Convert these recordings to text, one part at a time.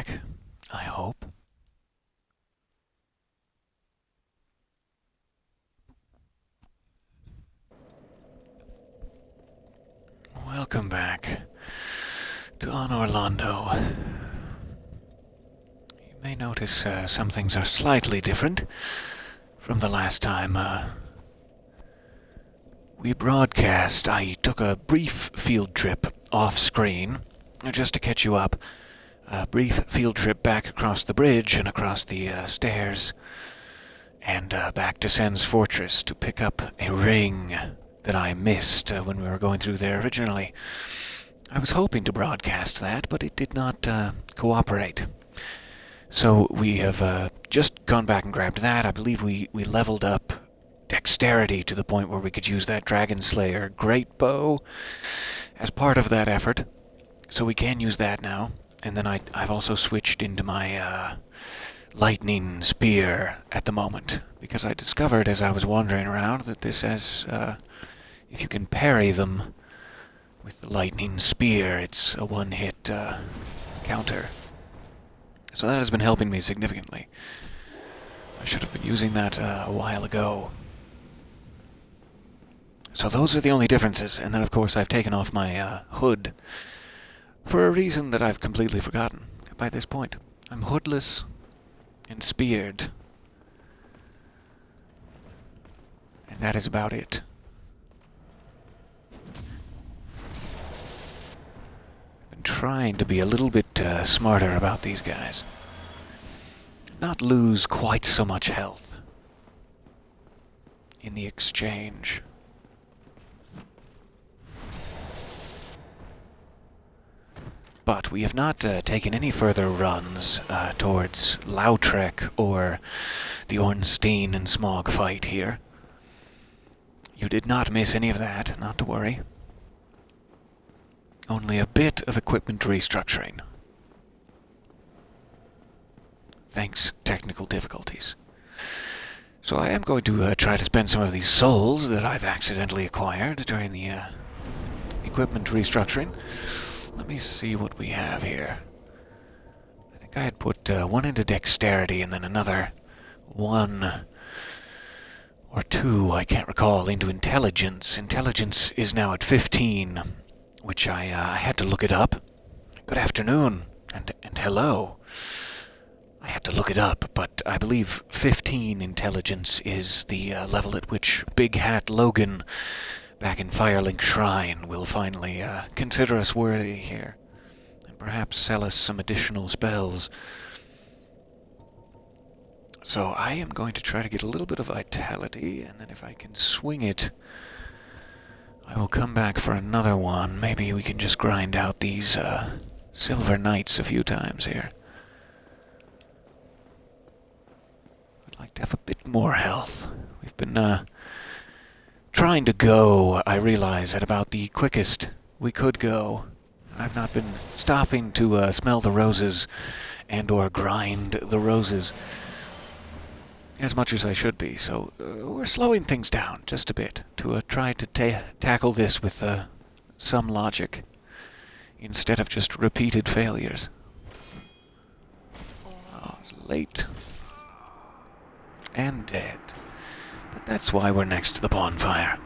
back, I hope. Welcome back to Anor Londo. You may notice some things are slightly different from the last time we broadcast. I took a brief field trip off-screen, just to catch you up. A brief field trip back across the bridge and across the stairs, and back to Sen's fortress to pick up a ring that I missed when we were going through there originally. I was hoping to broadcast that, but it did not cooperate. So we have just gone back and grabbed that. I believe we leveled up dexterity to the point where we could use that Dragon Slayer great bow as part of that effort. So we can use that now. And then I've also switched into my lightning spear at the moment, because I discovered as I was wandering around that this has, if you can parry them with the lightning spear, it's a one-hit counter. So that has been helping me significantly. I should have been using that a while ago. So those are the only differences, and then of course I've taken off my hood for a reason that I've completely forgotten by this point. I'm hoodless and speared, and that is about it. I've been trying to be a little bit smarter about these guys. Not lose quite so much health in the exchange. But we have not taken any further runs towards Lautrec or the Ornstein and Smoughs fight here. You did not miss any of that, not to worry. Only a bit of equipment restructuring. Thanks, technical difficulties. So I am going to try to spend some of these souls that I've accidentally acquired during the equipment restructuring. Let me see what we have here. I think I had put one into dexterity and then another one or two, I can't recall, into intelligence. Intelligence is now at 15, which I had to look it up. Good afternoon, and hello. I had to look it up, but I believe 15 intelligence is the level at which Big Hat Logan back in Firelink Shrine will finally consider us worthy here, and perhaps sell us some additional spells. So I am going to try to get a little bit of vitality, and then if I can swing it, I will come back for another one. Maybe we can just grind out these Silver Knights a few times here. I'd like to have a bit more health. We've been trying to go, I realize, at about the quickest we could go. I've not been stopping to smell the roses and or grind the roses as much as I should be, so we're slowing things down just a bit to try to tackle this with some logic instead of just repeated failures. Oh, it's late and dead. But that's why we're next to the bonfire.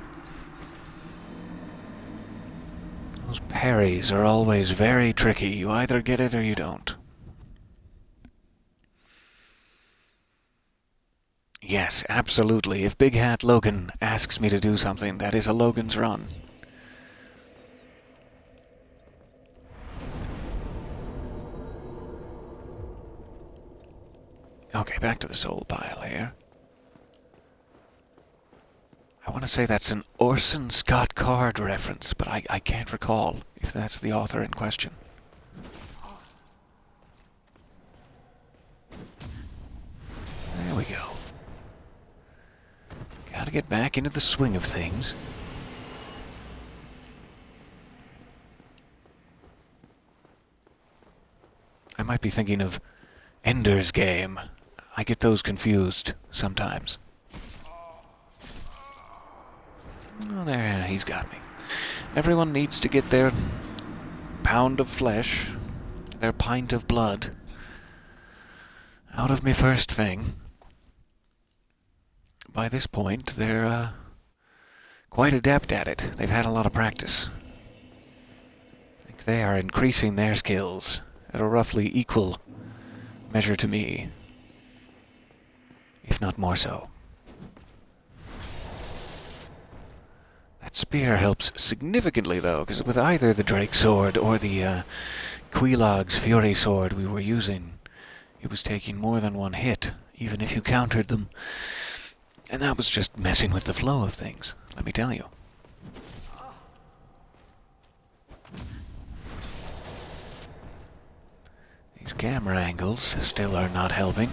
Those parries are always very tricky. You either get it or you don't. Yes, absolutely. If Big Hat Logan asks me to do something, that is a Logan's run. Okay, back to the soul pile here. I want to say that's an Orson Scott Card reference, but I can't recall if that's the author in question. There we go. Gotta get back into the swing of things. I might be thinking of Ender's Game. I get those confused sometimes. Oh, there, he's got me. Everyone needs to get their pound of flesh, their pint of blood, out of me first thing. By this point, they're quite adept at it. They've had a lot of practice. I think they are increasing their skills at a roughly equal measure to me, if not more so. That spear helps significantly, though, because with either the Drake Sword or the Quilog's Fury Sword we were using, it was taking more than one hit, even if you countered them. And that was just messing with the flow of things, let me tell you. These camera angles still are not helping.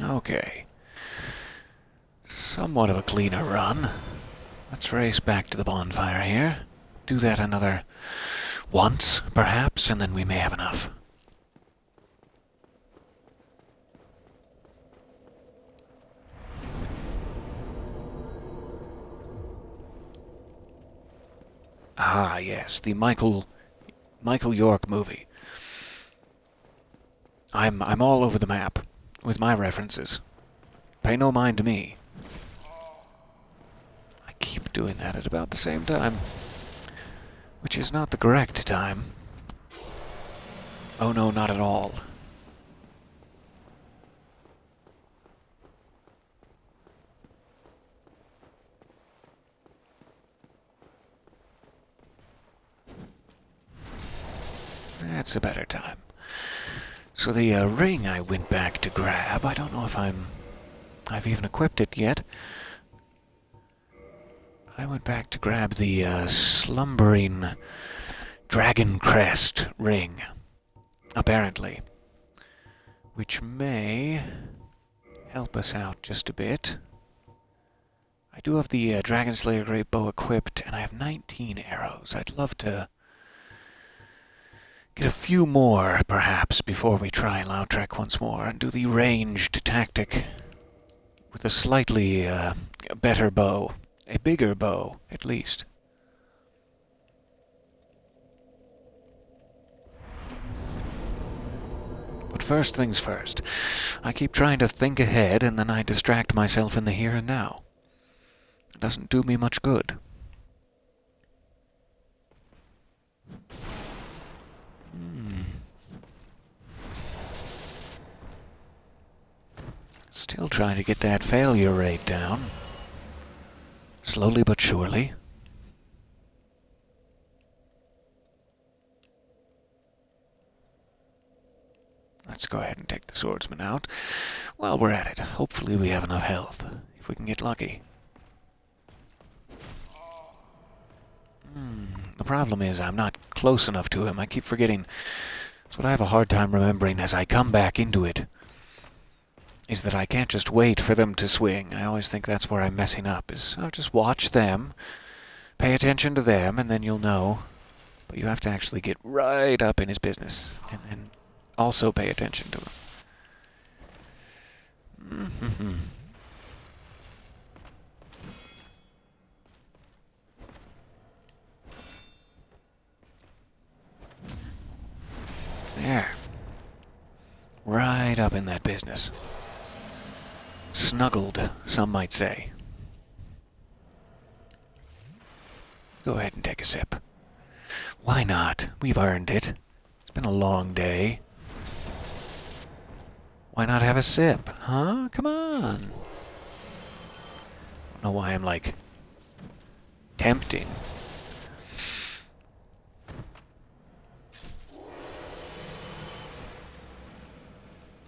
Okay. Somewhat of a cleaner run. Let's race back to the bonfire here. Do that another once, perhaps, and then we may have enough. Ah, yes, the Michael York movie. I'm all over the map with my references. Pay no mind to me. I keep doing that at about the same time, which is not the correct time. Oh no, not at all. That's a better time. So the ring I went back to grab, I don't know if I've even equipped it yet. I went back to grab the slumbering dragon crest ring, apparently, which may help us out just a bit. I do have the Dragon Slayer Great Bow equipped, and I have 19 arrows. I'd love to get a few more, perhaps, before we try Lautrec once more and do the ranged tactic with a slightly better bow. A bigger bow, at least. But first things first. I keep trying to think ahead, and then I distract myself in the here and now. It doesn't do me much good. Still trying to get that failure rate down. Slowly but surely. Let's go ahead and take the swordsman out. While we're at it, hopefully we have enough health, if we can get lucky. The problem is I'm not close enough to him. I keep forgetting. That's what I have a hard time remembering as I come back into it. Is that I can't just wait for them to swing. I always think that's where I'm messing up, is I'll just watch them, pay attention to them, and then you'll know. But you have to actually get right up in his business, and then also pay attention to him. There. Right up in that business. Snuggled, some might say. Go ahead and take a sip. Why not? We've earned it. It's been a long day. Why not have a sip? Huh? Come on. I don't know why I'm, like, tempting.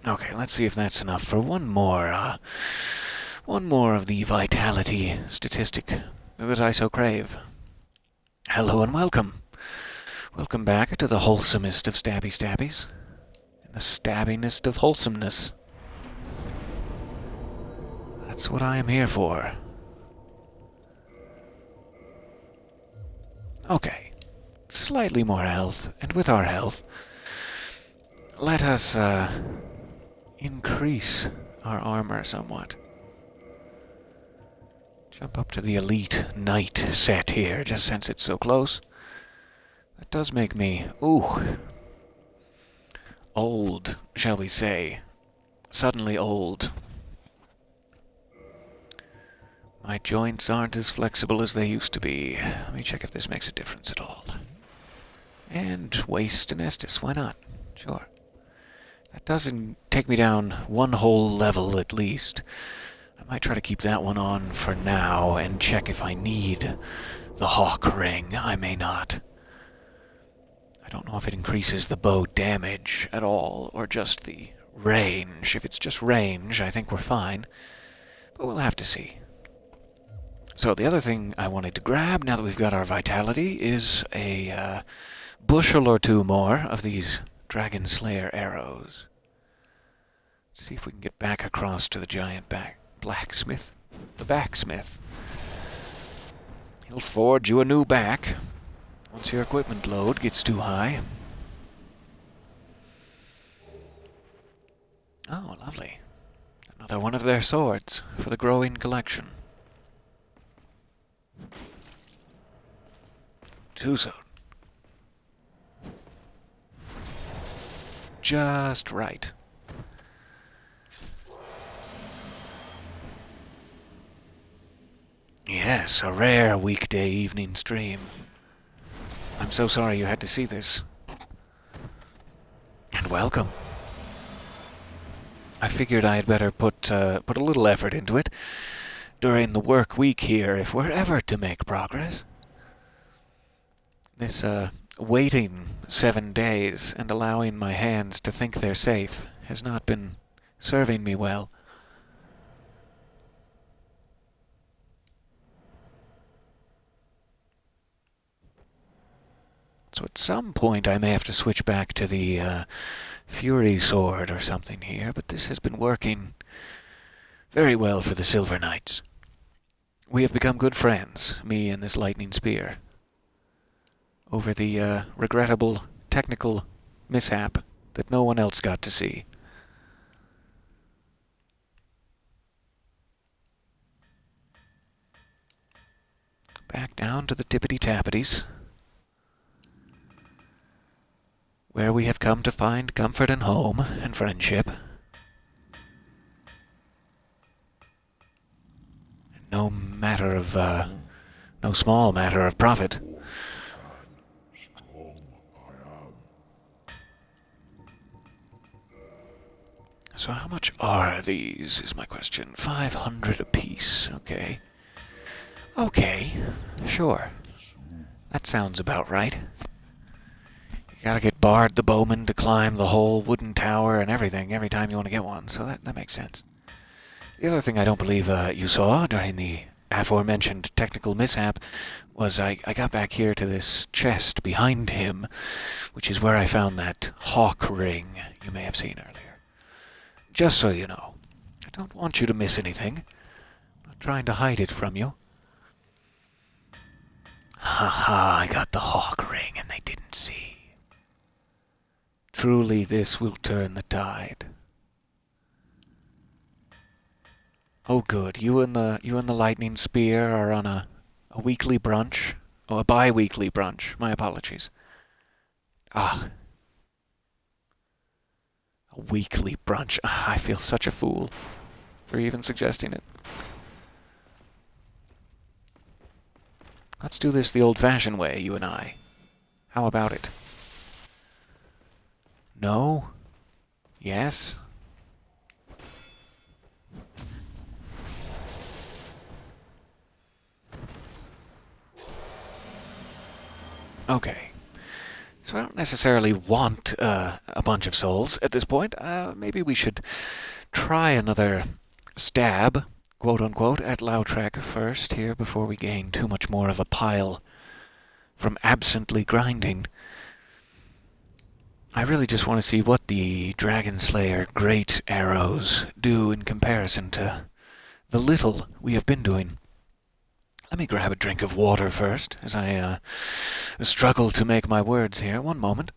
Okay, let's see if that's enough for one more of the vitality statistic that I so crave. Hello and welcome. Welcome back to the wholesomest of stabby stabbies. And the stabbingest of wholesomeness. That's what I am here for. Okay. Slightly more health, and with our health, let us, increase our armor somewhat. Jump up to the elite knight set here, just since it's so close. That does make me, old, shall we say. Suddenly old. My joints aren't as flexible as they used to be. Let me check if this makes a difference at all. And waist and Estus, why not? Sure. That doesn't take me down one whole level at least. I might try to keep that one on for now and check if I need the Hawk Ring. I may not. I don't know if it increases the bow damage at all, or just the range. If it's just range, I think we're fine. But we'll have to see. So the other thing I wanted to grab, now that we've got our vitality, is a bushel or two more of these Dragon Slayer arrows. Let's see if we can get back across to the giant blacksmith. The backsmith. He'll forge you a new back once your equipment load gets too high. Oh, lovely. Another one of their swords for the growing collection. Two-sword. Just right. Yes, a rare weekday evening stream. I'm so sorry you had to see this. And welcome. I figured I had better put a little effort into it during the work week here if we're ever to make progress. This, waiting 7 days and allowing my hands to think they're safe has not been serving me well. So at some point I may have to switch back to the Fury Sword or something here, but this has been working very well for the Silver Knights. We have become good friends, me and this lightning spear, over the regrettable technical mishap that no one else got to see. Back down to the tippity-tappities, where we have come to find comfort and home and friendship. No small matter of profit. So how much are these, is my question. 500 apiece, okay. Okay, sure. That sounds about right. You gotta get Bard the Bowman to climb the whole wooden tower and everything every time you want to get one, so that makes sense. The other thing I don't believe you saw during the aforementioned technical mishap was I got back here to this chest behind him, which is where I found that hawk ring you may have seen earlier. Just so you know. I don't want you to miss anything. I'm not trying to hide it from you. Ha, I got the hawk ring and they didn't see. Truly this will turn the tide. Oh good, you and the lightning spear are on a weekly brunch. Oh, a bi-weekly brunch. My apologies. Ah. A weekly brunch. Ah, I feel such a fool for even suggesting it. Let's do this the old-fashioned way, you and I. How about it? No? Yes? Okay. So I don't necessarily want a bunch of souls at this point. Maybe we should try another stab, quote-unquote, at Lautrec first here before we gain too much more of a pile from absently grinding. I really just want to see what the Dragon Slayer great arrows do in comparison to the little we have been doing. Let me grab a drink of water first, as I struggle to make my words here. One moment.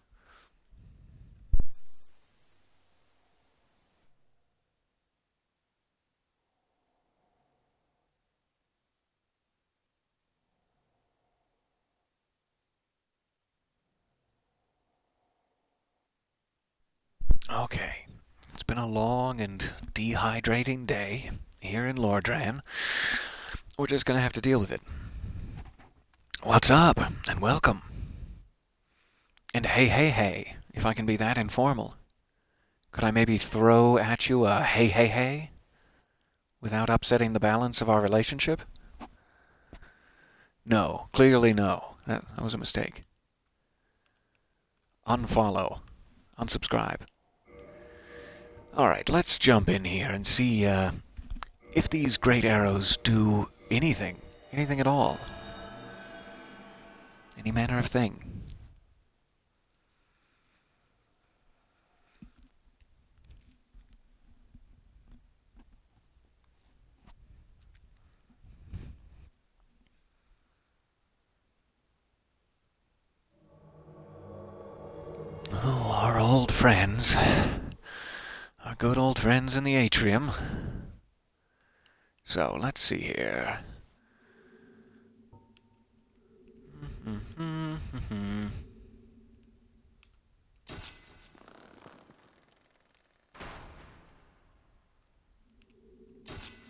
Okay. It's been a long and dehydrating day here in Lordran. We're just gonna have to deal with it. What's up? And welcome. And hey, hey, hey, if I can be that informal. Could I maybe throw at you a hey, hey, hey? Without upsetting the balance of our relationship? No, clearly no. That was a mistake. Unfollow. Unsubscribe. Alright, let's jump in here and see if these great arrows do anything. Anything at all. Any manner of thing. Oh, our old friends. Our good old friends in the atrium. So, let's see here.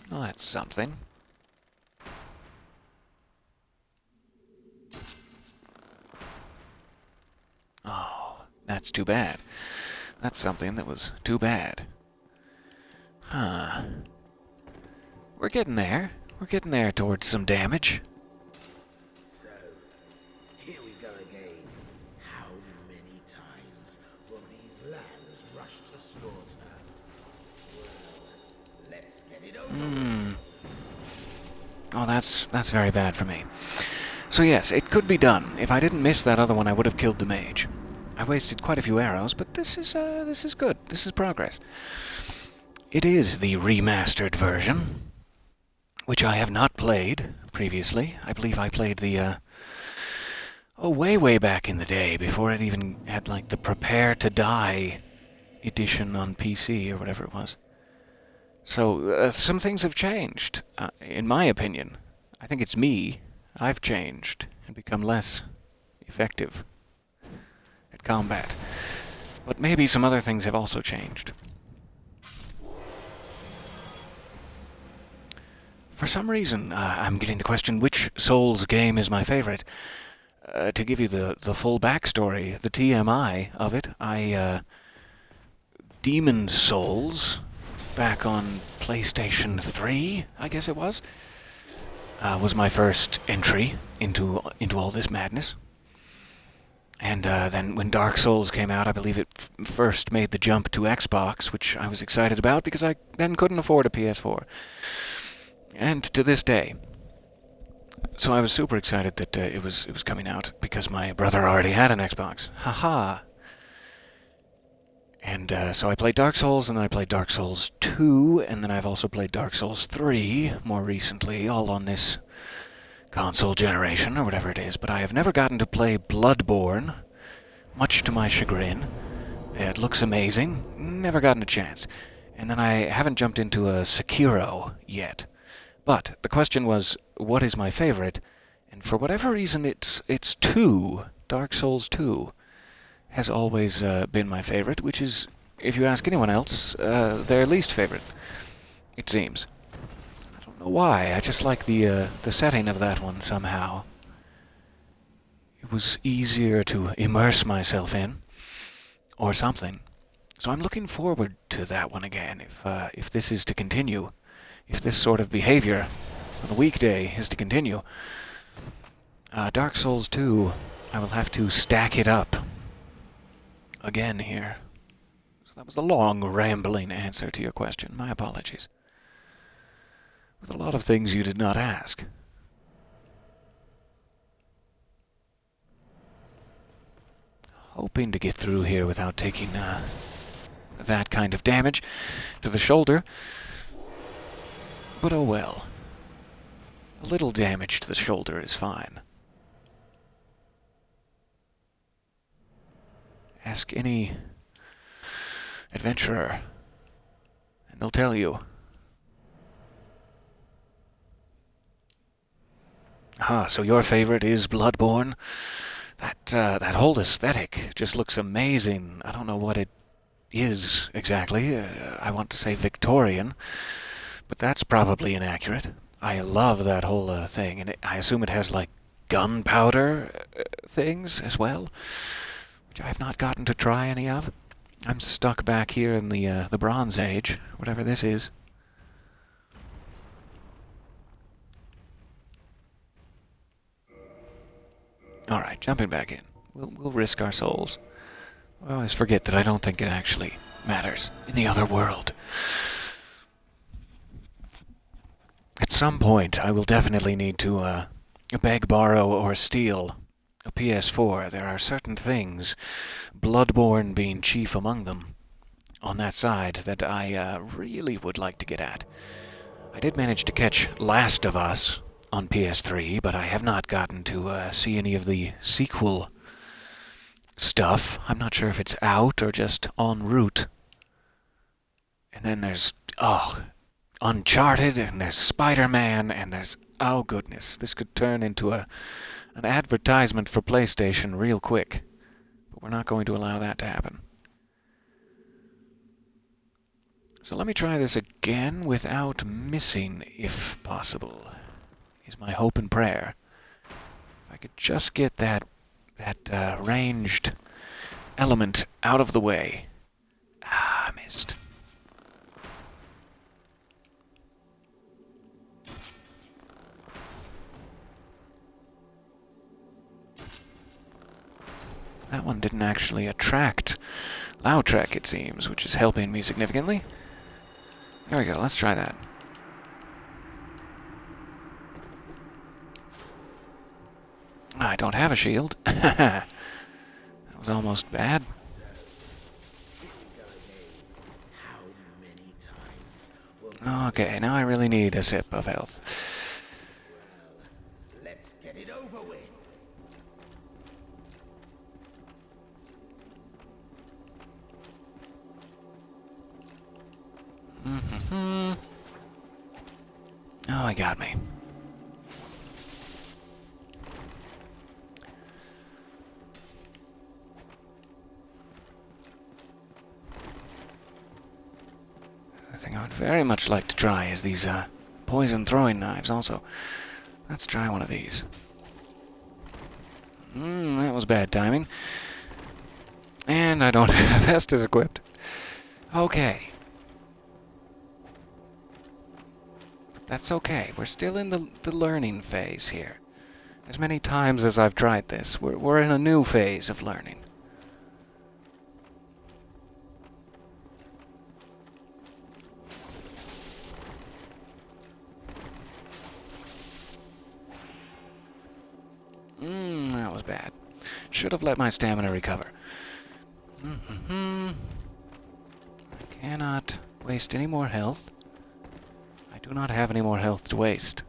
Well, that's something. Oh, that's too bad. That's something that was too bad. Huh. We're getting there. We're getting there towards some damage. So, here we go again. How many times will these lambs rush to slaughter? Well, let's get it over with. Oh, that's very bad for me. So yes, it could be done. If I didn't miss that other one, I would have killed the mage. I wasted quite a few arrows, but this is good. This is progress. It is the remastered version, which I have not played previously. I believe I played the way back in the day, before it even had like the Prepare to Die edition on PC or whatever it was. So some things have changed, in my opinion. I think it's me. I've changed and become less effective at combat. But maybe some other things have also changed. For some reason, I'm getting the question, which Souls game is my favorite? To give you the full backstory, the TMI of it, Demon's Souls, back on PlayStation 3, I guess it was my first entry into all this madness. And then when Dark Souls came out, I believe it first made the jump to Xbox, which I was excited about because I then couldn't afford a PS4. And to this day. So I was super excited that it was coming out because my brother already had an Xbox. Haha. And so I played Dark Souls, and then I played Dark Souls 2, and then I've also played Dark Souls 3 more recently, all on this console generation, or whatever it is. But I have never gotten to play Bloodborne, much to my chagrin. It looks amazing. Never gotten a chance. And then I haven't jumped into a Sekiro yet. But the question was, what is my favorite? And for whatever reason, it's 2, Dark Souls 2. Has always been my favorite, which is, if you ask anyone else, their least favorite, it seems. I don't know why, I just like the setting of that one somehow. It was easier to immerse myself in, or something. So I'm looking forward to that one again, if this is to continue. If this sort of behavior on a weekday is to continue. Dark Souls 2, I will have to stack it up again here. So that was a long, rambling answer to your question. My apologies. With a lot of things you did not ask. Hoping to get through here without taking that kind of damage to the shoulder. But oh well. A little damage to the shoulder is fine. Ask any adventurer, and they'll tell you. Ah, so your favorite is Bloodborne? That whole aesthetic just looks amazing. I don't know what it is exactly. I want to say Victorian, but that's probably inaccurate. I love that whole thing, and I assume it has like gunpowder things as well, which I have not gotten to try any of. I'm stuck back here in the Bronze Age, whatever this is. All right, jumping back in. We'll risk our souls. I always forget that I don't think it actually matters in the other world. At some point, I will definitely need to beg, borrow, or steal a PS4. There are certain things, Bloodborne being chief among them, on that side that I really would like to get at. I did manage to catch Last of Us on PS3, but I have not gotten to see any of the sequel stuff. I'm not sure if it's out or just en route. And then there's, Uncharted, and there's Spider-Man, and there's, oh goodness, this could turn into an advertisement for PlayStation real quick. But we're not going to allow that to happen. So let me try this again without missing, if possible, is my hope and prayer. If I could just get that ranged element out of the way. Ah, I missed. That one didn't actually attract Lautrec, it seems, which is helping me significantly. There we go, let's try that. I don't have a shield. That was almost bad. Okay, now I really need a sip of health. Let's get it over with. Oh, he got me. The thing I would very much like to try is these poison throwing knives also. Let's try one of these. That was bad timing. And I don't have Estus equipped. Okay. That's okay. We're still in the learning phase here. As many times as I've tried this, we're in a new phase of learning. That was bad. Should have let my stamina recover. I cannot waste any more health. I do not have any more health to waste.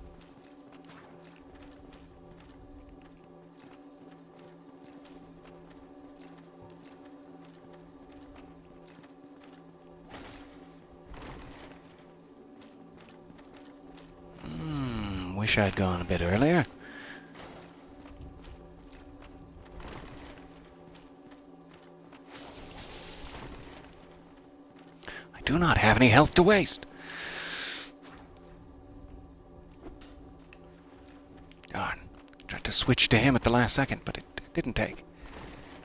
Wish I'd gone a bit earlier. I do not have any health to waste. Darn. Tried to switch to him at the last second, but it didn't take.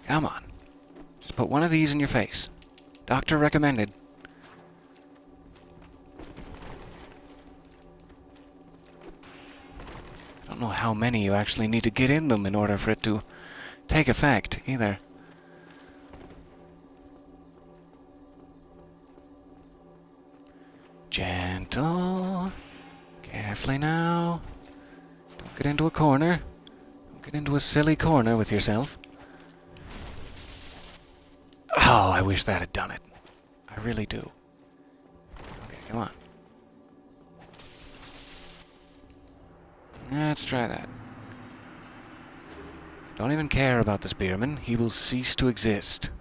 Come on. Just put one of these in your face. Doctor recommended. I don't know how many you actually need to get in them in order for it to take effect, either. Gentle. Carefully now. Don't get into a corner. Don't get into a silly corner with yourself. Oh, I wish that had done it. I really do. Okay, come on. Let's try that. Don't even care about the spearman. He will cease to exist.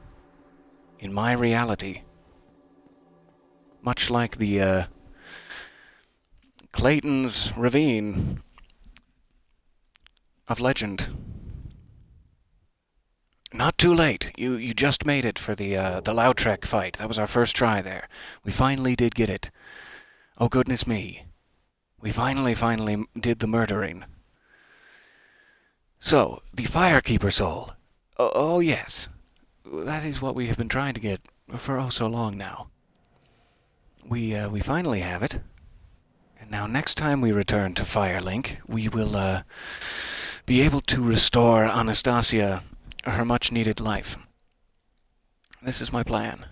In my reality. Much like the, Clayton's Ravine of legend. Not too late. You just made it for the Lautrec fight. That was our first try there. We finally did get it. Oh, goodness me. We finally did the murdering. So, the Firekeeper soul. Oh, yes. That is what we have been trying to get for oh so long now. We finally have it. And now next time we return to Firelink, we will be able to restore Anastasia her much-needed life. This is my plan.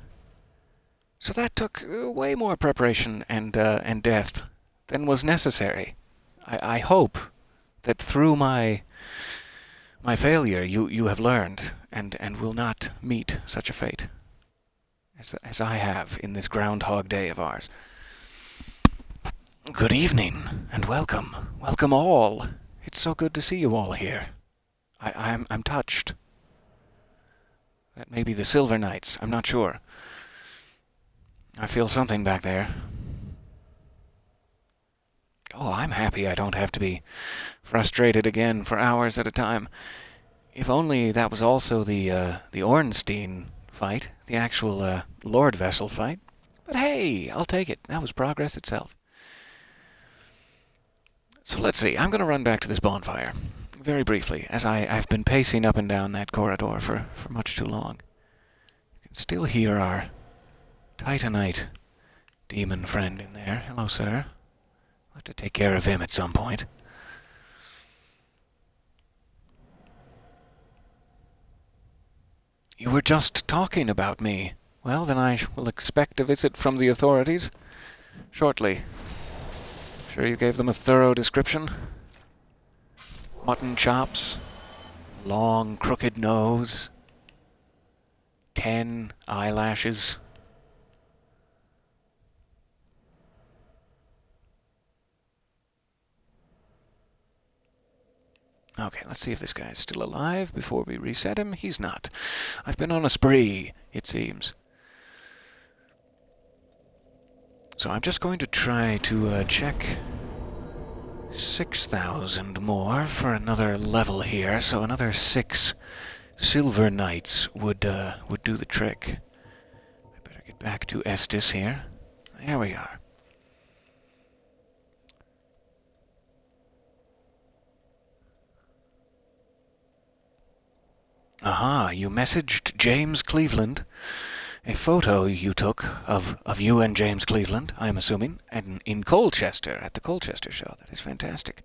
So that took way more preparation and death than was necessary. I hope that through my failure you have learned and will not meet such a fate as I have in this Groundhog Day of ours. Good evening and welcome. Welcome all. It's so good to see you all here. I'm touched. That may be the Silver Knights, I'm not sure. I feel something back there. Oh, I'm happy I don't have to be frustrated again for hours at a time. If only that was also the Ornstein fight, the actual Lord Vessel fight. But hey, I'll take it. That was progress itself. So let's see. I'm going to run back to this bonfire very briefly, as I've been pacing up and down that corridor for much too long. You can still hear our Titanite demon friend in there. Hello, sir. I'll have to take care of him at some point. You were just talking about me. Well, then I will expect a visit from the authorities shortly. Sure you gave them a thorough description? Mutton chops, long crooked nose, 10 eyelashes. Okay, let's see if this guy is still alive before we reset him. He's not. I've been on a spree, it seems. So I'm just going to try to check 6,000 more for another level here. So another 6 Silver Knights would do the trick. I better get back to Estes here. There we are. Aha, you messaged James Cleveland. A photo you took of you and James Cleveland, I'm assuming, and in Colchester, at the Colchester show. That is fantastic.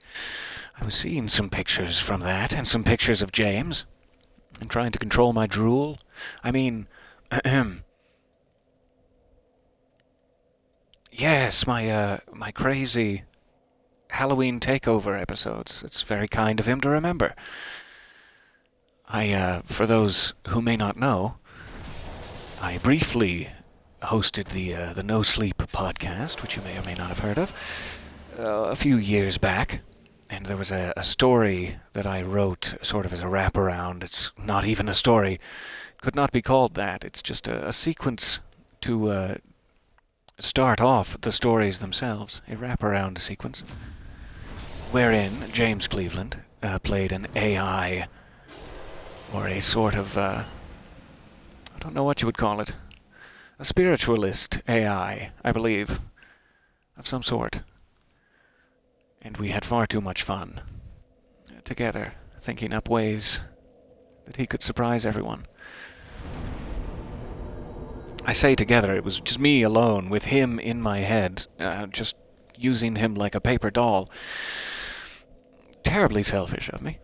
I was seeing some pictures from that, and some pictures of James, and trying to control my drool. I mean, yes, my crazy Halloween takeover episodes. It's very kind of him to remember. For those who may not know, I briefly hosted the No Sleep podcast, which you may or may not have heard of, a few years back. And there was a story that I wrote sort of as a wraparound. It's not even a story. Could not be called that. It's just a sequence to start off the stories themselves. A wraparound sequence. Wherein James Cleveland played an AI, or a sort of... I don't know what you would call it. A spiritualist AI, I believe, of some sort. And we had far too much fun together, thinking up ways that he could surprise everyone. I say together, it was just me alone, with him in my head, just using him like a paper doll. Terribly selfish of me.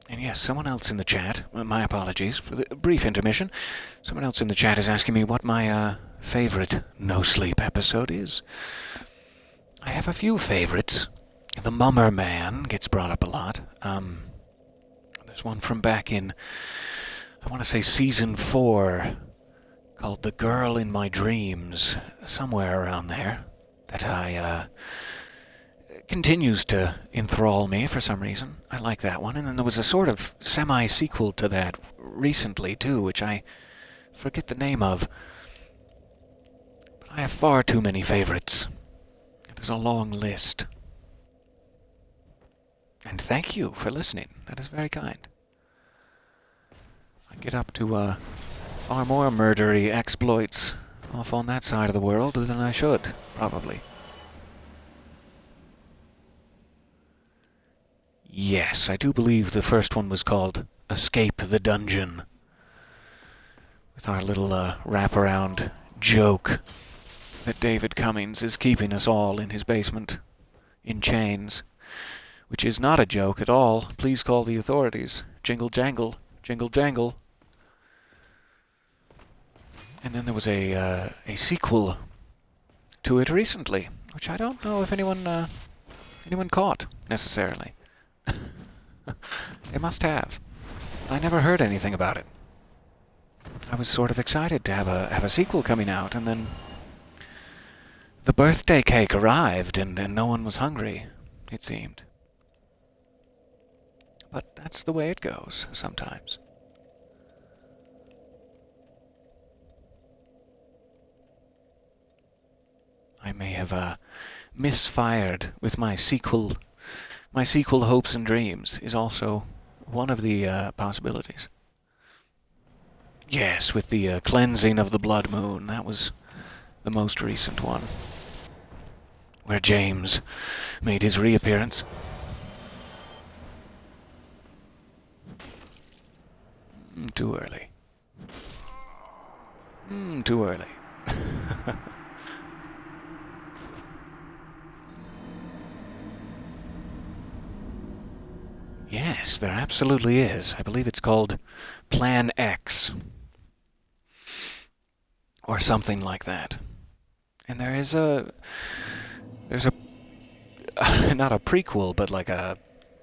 And yes, someone else in the chat, my apologies for the brief intermission, someone else in the chat is asking me what my favorite No Sleep episode is. I have a few favorites. The Mummer Man gets brought up a lot. There's one from back in, I want to say Season 4, called The Girl in My Dreams, somewhere around there, that I continues to enthrall me for some reason. I like that one. And then there was a sort of semi-sequel to that recently, too, which I forget the name of. But I have far too many favorites. It is a long list. And thank you for listening. That is very kind. I get up to far more murdery exploits off on that side of the world than I should, probably. Yes, I do believe the first one was called Escape the Dungeon. With our little wraparound joke that David Cummings is keeping us all in his basement in chains. Which is not a joke at all. Please call the authorities. Jingle jangle, jingle jangle. And then there was a sequel to it recently, which I don't know if anyone caught necessarily. They must have. I never heard anything about it. I was sort of excited to have a sequel coming out, and then the birthday cake arrived, and no one was hungry, it seemed. But that's the way it goes sometimes. I may have misfired with my sequel. My sequel hopes and dreams is also one of the possibilities. Yes, with the cleansing of the blood moon. That was the most recent one. Where James made his reappearance. Too early. Too early. Yes, there absolutely is. I believe it's called Plan X. Or something like that. And there's a not a prequel, but like a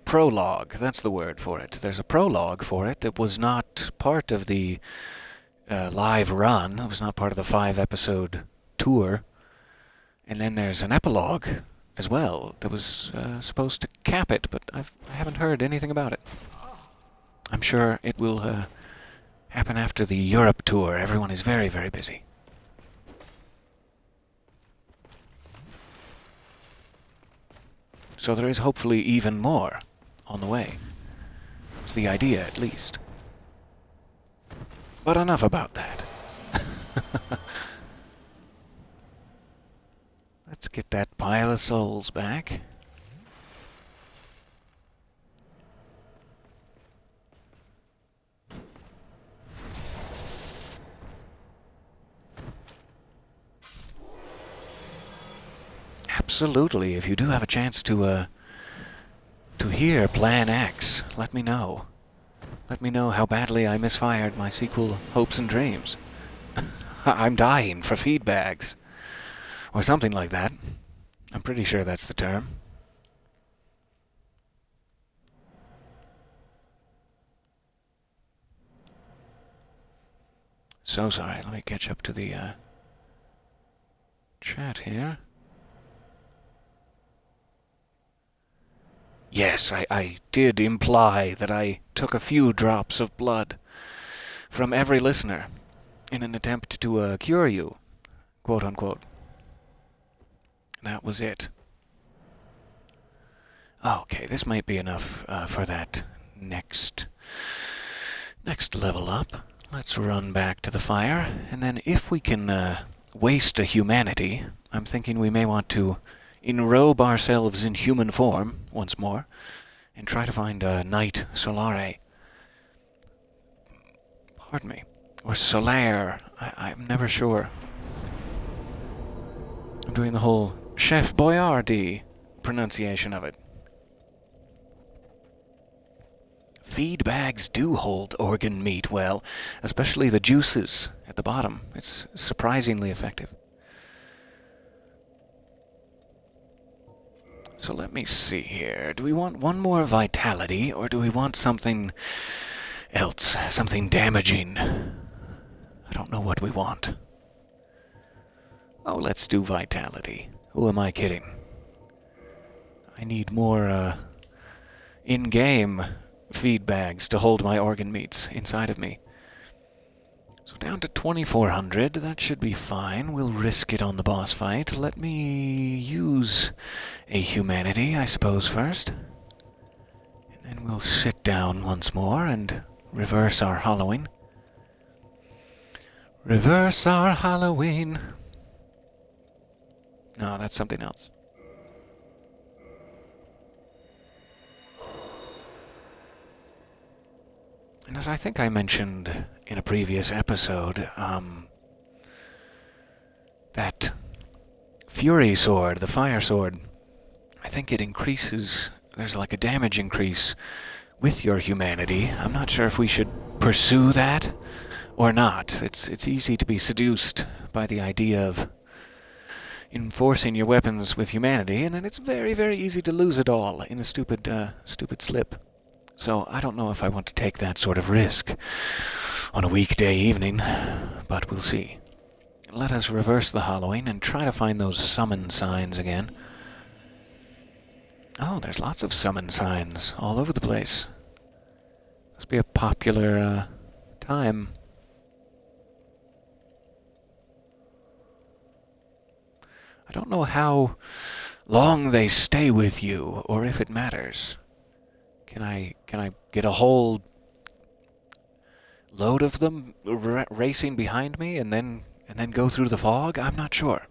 prologue. That's the word for it. There's a prologue for it that was not part of the live run. It was not part of the 5-episode tour. And then there's an epilogue as well that was supposed to cap it, but I haven't heard anything about it. I'm sure it will happen after the Europe tour. Everyone is very, very busy. So there is hopefully even more on the way. It's the idea, at least. But enough about that. Let's get that pile of souls back. Absolutely. If you do have a chance to hear Plan X, let me know. Let me know how badly I misfired my sequel hopes and dreams. I'm dying for feedbacks. Or something like that. I'm pretty sure that's the term. So sorry, let me catch up to the chat here. Yes, I did imply that I took a few drops of blood from every listener in an attempt to cure you, quote unquote. That was it. Okay, this might be enough for that next level up. Let's run back to the fire, and then if we can waste a humanity, I'm thinking we may want to enrobe ourselves in human form once more, and try to find Knight Solare. Pardon me. Or Solaire. I'm never sure. I'm doing the whole Chef Boyardee pronunciation of it. Feed bags do hold organ meat well, especially the juices at the bottom. It's surprisingly effective. So let me see here. Do we want one more vitality, or do we want something else? Something damaging? I don't know what we want. Oh, let's do vitality. Who am I kidding? I need more, in-game feed bags to hold my organ meats inside of me. So down to 2,400, that should be fine. We'll risk it on the boss fight. Let me use a humanity, I suppose, first. And we'll sit down once more and reverse our Halloween. Reverse our Halloween. No, that's something else. And as I think I mentioned in a previous episode, that Fury Sword, the Fire Sword, I think it increases, there's like a damage increase with your humanity. I'm not sure if we should pursue that or not. It's easy to be seduced by the idea of enforcing your weapons with humanity, and then it's very, very easy to lose it all in a stupid slip. So I don't know if I want to take that sort of risk on a weekday evening, but we'll see. Let us reverse the Halloween and try to find those summon signs again. Oh, there's lots of summon signs all over the place. Must be a popular time. I don't know how long they stay with you, or if it matters. Can I get a whole load of them racing behind me and then go through the fog? I'm not sure.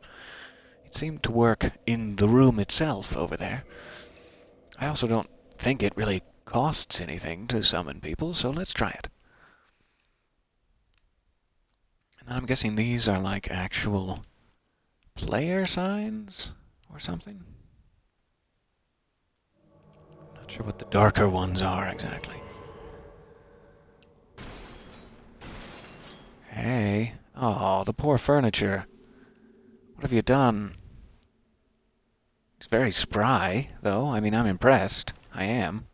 It seemed to work in the room itself over there. I also don't think it really costs anything to summon people, so let's try it. And I'm guessing these are like actual player signs or something? Not sure what the darker ones are exactly. Hey. Oh, the poor furniture. What have you done? It's very spry, though. I mean, I'm impressed. I am.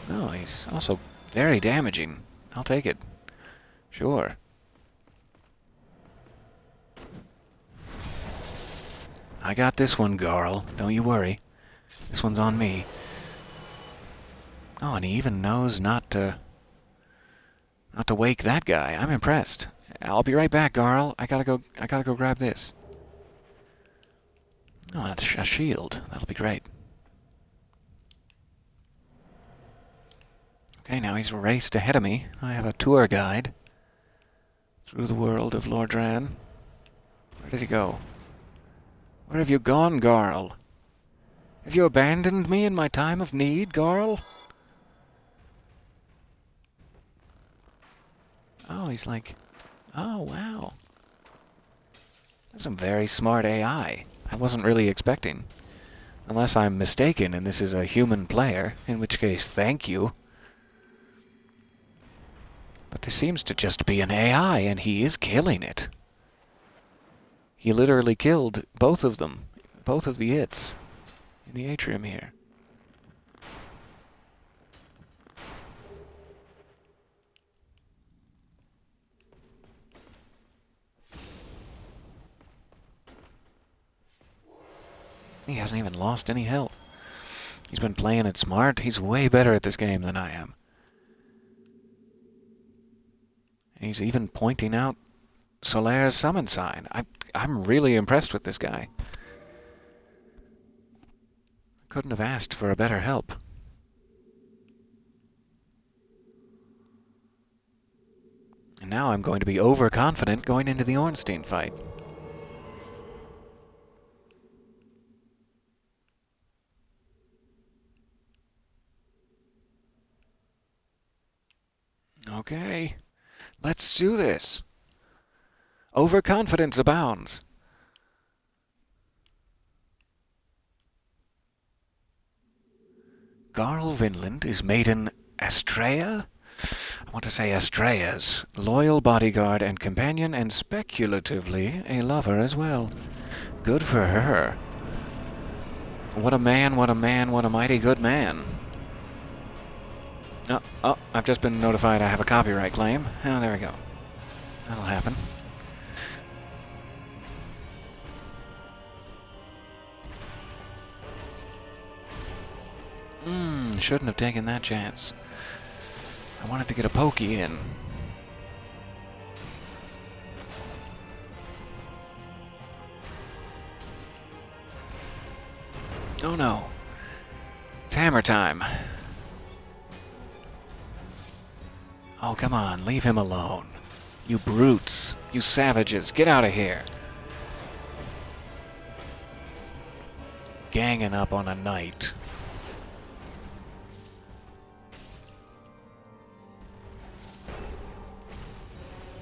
No, he's also very damaging. I'll take it. Sure. I got this one, Garl. Don't you worry. This one's on me. Oh, and he even knows not to wake that guy. I'm impressed. I'll be right back, Garl. I gotta go grab this. Oh, that's a shield. That'll be great. Okay, now he's raced ahead of me. I have a tour guide through the world of Lordran. Where did he go? Where have you gone, Garl? Have you abandoned me in my time of need, Garl? Oh, he's like... Oh, wow. That's some very smart AI. I wasn't really expecting. Unless I'm mistaken and this is a human player, in which case, thank you. But this seems to just be an AI, and he is killing it. He literally killed both of them. Both of the its. In the atrium here. He hasn't even lost any health. He's been playing it smart. He's way better at this game than I am. And he's even pointing out Solaire's summon sign. I'm really impressed with this guy. Couldn't have asked for a better help. And now I'm going to be overconfident going into the Ornstein fight. Okay, let's do this. Overconfidence abounds. Garl Vinland is maiden Astrea? I want to say Astrea's loyal bodyguard and companion, and speculatively a lover as well. Good for her. What a man, what a man, what a mighty good man. Oh, I've just been notified I have a copyright claim. Oh, there we go. That'll happen. Shouldn't have taken that chance. I wanted to get a pokey in. Oh no. It's hammer time. Oh, come on, leave him alone. You brutes. You savages. Get out of here. Ganging up on a knight.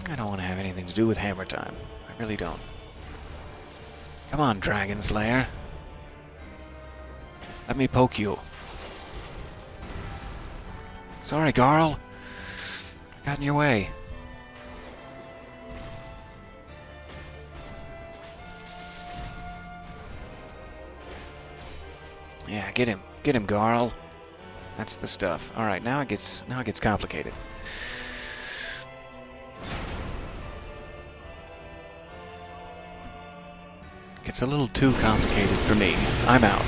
I don't want to have anything to do with hammer time. I really don't. Come on, Dragon Slayer. Let me poke you. Sorry, Garl. I got in your way. Yeah, get him. Get him, Garl. That's the stuff. Alright, now it gets complicated. Gets a little too complicated for me. I'm out.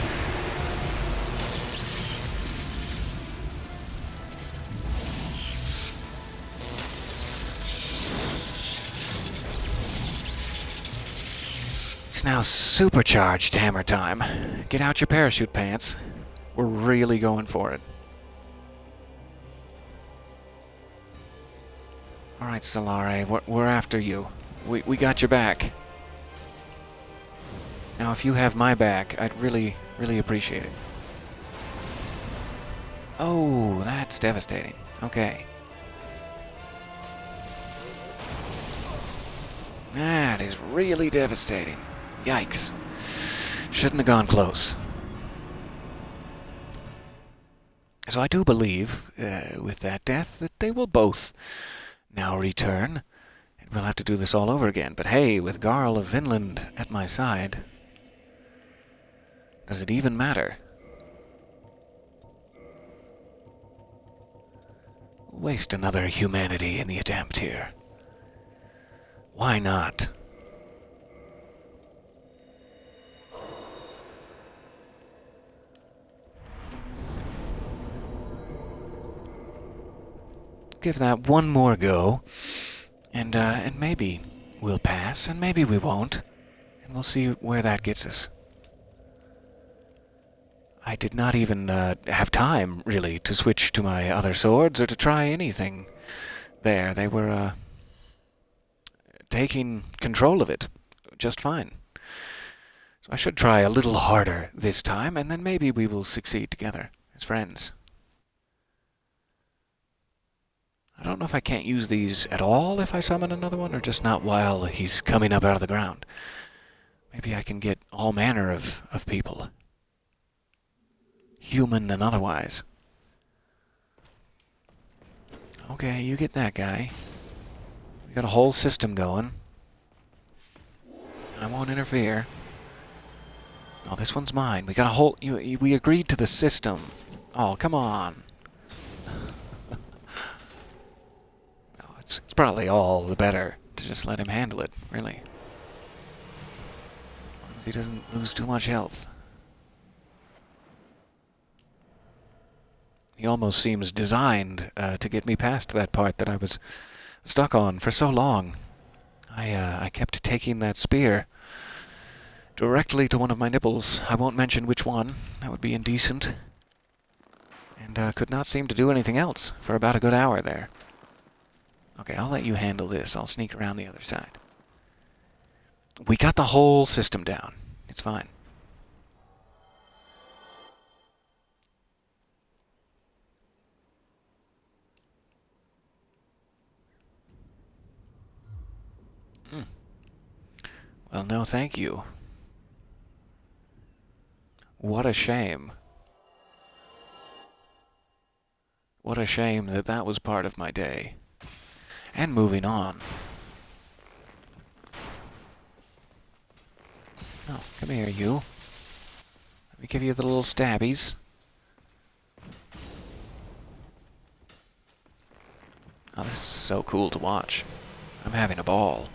It's now supercharged hammer time. Get out your parachute pants. We're really going for it. Alright, Solare, we're after you. We got your back. Now, if you have my back, I'd really appreciate it. Oh, that's devastating. Okay. That is really devastating. Yikes. Shouldn't have gone close. So I do believe, with that death, that they will both now return. And we'll have to do this all over again. But hey, with Garl of Vinland at my side, does it even matter? Waste another humanity in the attempt here. Why not? Give that one more go, and maybe we'll pass, and maybe we won't, and we'll see where that gets us. I did not even have time, really, to switch to my other swords or to try anything there. They were taking control of it just fine. So I should try a little harder this time, and then maybe we will succeed together as friends. I don't know if I can't use these at all if I summon another one, or just not while he's coming up out of the ground. Maybe I can get all manner of people. Human and otherwise. Okay, you get that guy. We got a whole system going. I won't interfere. Oh, this one's mine. We got a whole... we agreed to the system. Oh, come on. It's probably all the better to just let him handle it, really. As long as he doesn't lose too much health. He almost seems designed to get me past that part that I was stuck on for so long. I kept taking that spear directly to one of my nipples. I won't mention which one. That would be indecent. And could not seem to do anything else for about a good hour there. Okay, I'll let you handle this. I'll sneak around the other side. We got the whole system down. It's fine. Well, no, thank you. What a shame. What a shame that that was part of my day. And moving on. Oh, come here, you. Let me give you the little stabbies. Oh, this is so cool to watch. I'm having a ball.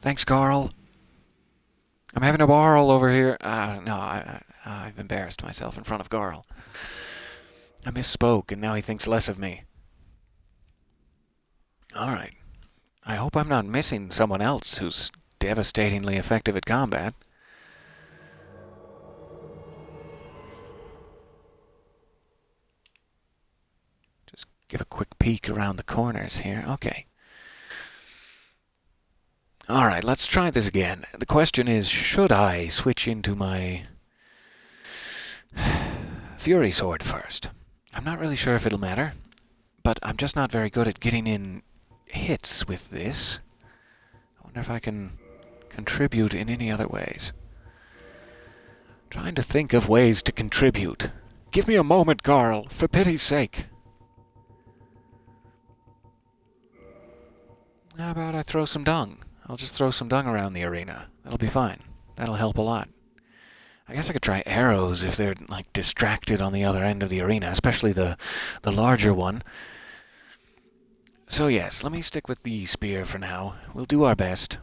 Thanks, Garl. I'm having a ball over here. No, I've embarrassed myself in front of Garl. I misspoke, and now he thinks less of me. Alright. I hope I'm not missing someone else who's devastatingly effective at combat. give a quick peek around the corners here. Okay. Alright, let's try this again. The question is, should I switch into my Fury Sword first? I'm not really sure if it'll matter, but I'm just not very good at getting in hits with this. I wonder if I can contribute in any other ways. Trying to think of ways to contribute. Give me a moment, Garl, for pity's sake. How about I throw some dung? I'll just throw some dung around the arena. That'll be fine. That'll help a lot. I guess I could try arrows if they're, like, distracted on the other end of the arena, especially the larger one. So yes, let me stick with the spear for now. We'll do our best.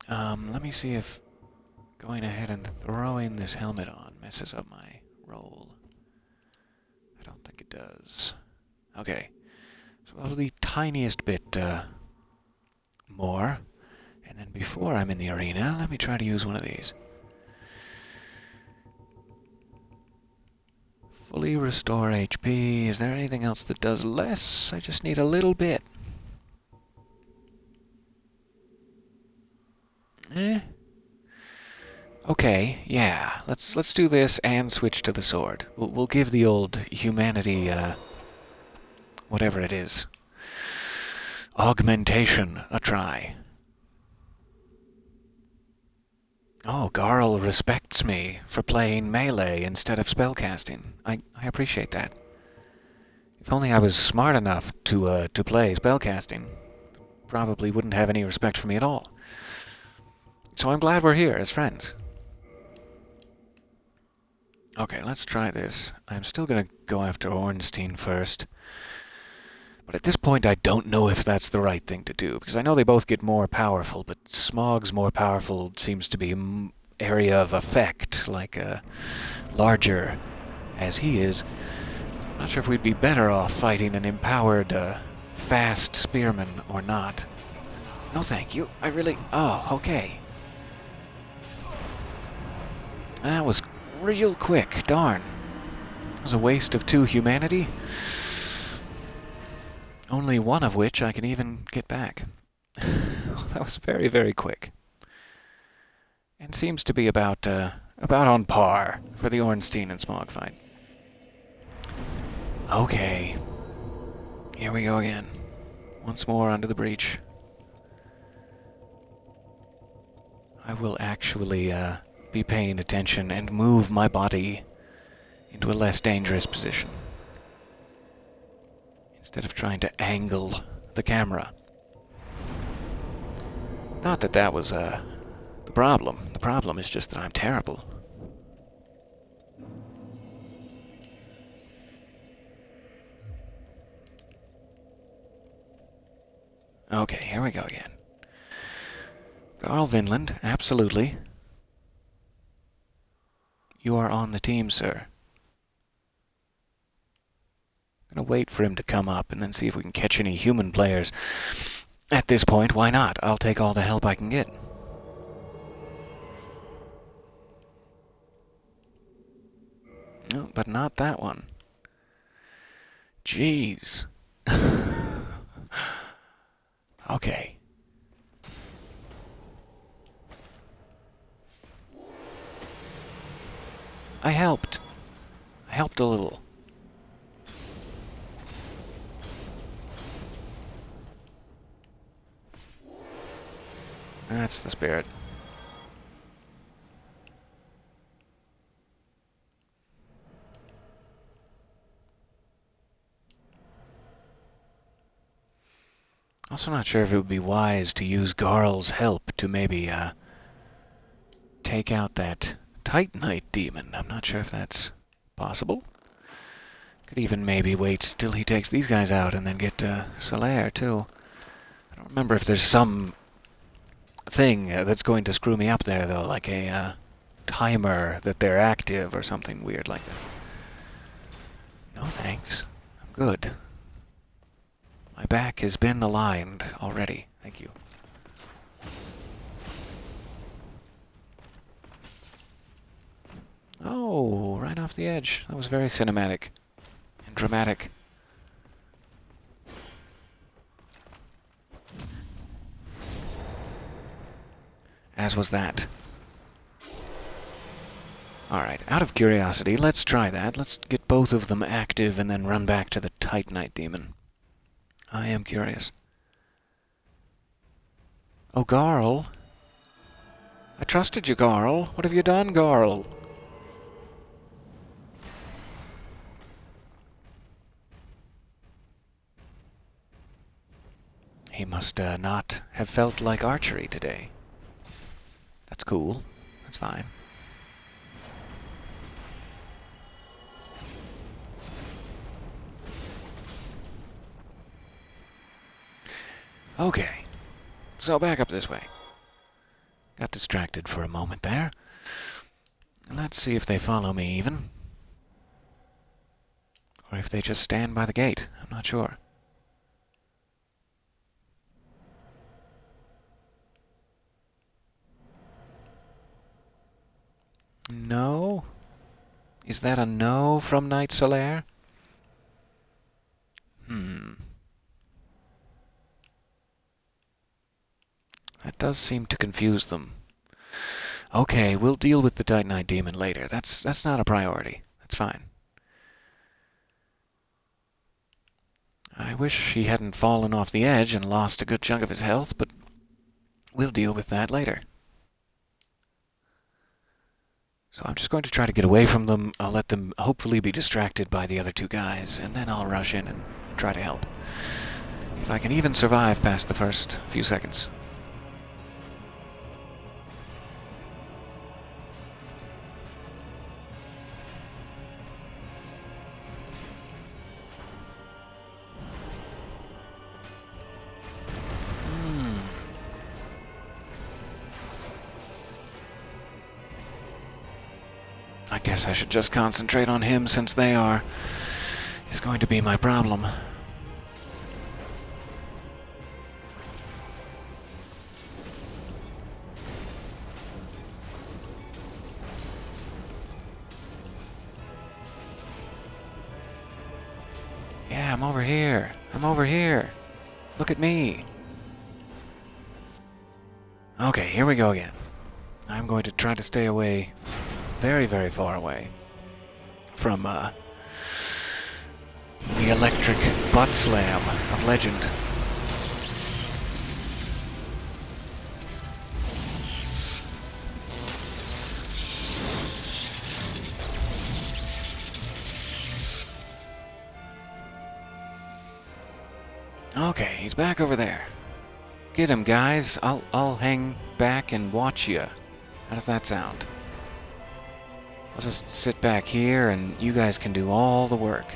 Let me see if going ahead and throwing this helmet on messes up my roll. I don't think it does. Okay. So I'll do the tiniest bit more. And then before I'm in the arena, let me try to use one of these. Fully restore HP. Is there anything else that does less? I just need a little bit. Okay, yeah. Let's do this and switch to the sword. We'll give the old humanity, whatever it is, augmentation a try. Oh, Garl respects me for playing melee instead of spellcasting. I appreciate that. If only I was smart enough to play spellcasting, probably wouldn't have any respect for me at all. So I'm glad we're here as friends. Okay, let's try this. I'm still gonna go after Ornstein first. But at this point, I don't know if that's the right thing to do, because I know they both get more powerful, but Smoughs more powerful seems to be area of effect, like larger as he is. I'm not sure if we'd be better off fighting an empowered, fast spearman or not. No thank you. I really... Oh, okay. That was real quick. Darn. It was a waste of 2 humanity. Only one of which I can even get back. That was very, very quick. And seems to be about on par for the Ornstein and Smoughs fight. Okay. Here we go again. Once more under the breach. I will actually be paying attention and move my body into a less dangerous position, instead of trying to angle the camera. Not that that was the problem. The problem is just that I'm terrible. Okay, here we go again. Garl Vinland, absolutely. You are on the team, sir. I'm gonna wait for him to come up and then see if we can catch any human players. At this point, why not? I'll take all the help I can get. No, but not that one. Jeez. Okay. I helped. I helped a little. That's the spirit. Also not sure if it would be wise to use Garl's help to maybe, take out that Titanite demon. I'm not sure if that's possible. Could even maybe wait till he takes these guys out and then get, Solaire, too. I don't remember if there's some thing that's going to screw me up there, though, like a, timer that they're active or something weird like that. No thanks. I'm good. My back has been aligned already. Thank you. Oh, right off the edge. That was very cinematic and dramatic. as was that. Alright, out of curiosity, let's try that. Let's get both of them active and then run back to the Titanite demon. I am curious. Oh, Garl. I trusted you, Garl. What have you done, Garl? He must not have felt like archery today. That's cool. That's fine. Okay. So back up this way. Got distracted for a moment there. Let's see if they follow me even. Or if they just stand by the gate. I'm not sure. No? Is that a no from Knight Lautrec? That does seem to confuse them. Okay, we'll deal with the Titanite demon later. That's not a priority. That's fine. I wish he hadn't fallen off the edge and lost a good chunk of his health, but we'll deal with that later. So I'm just going to try to get away from them. I'll let them hopefully be distracted by the other two guys, and then I'll rush in and try to help. If I can even survive past the first few seconds. I guess I should just concentrate on him since they is going to be my problem. Yeah, I'm over here. I'm over here. Look at me. Okay, here we go again. I'm going to try to stay away, very, very far away from the electric butt slam of legend. Okay, he's back over there. Get him, guys. I'll hang back and watch you. How does that sound? I'll just sit back here and you guys can do all the work.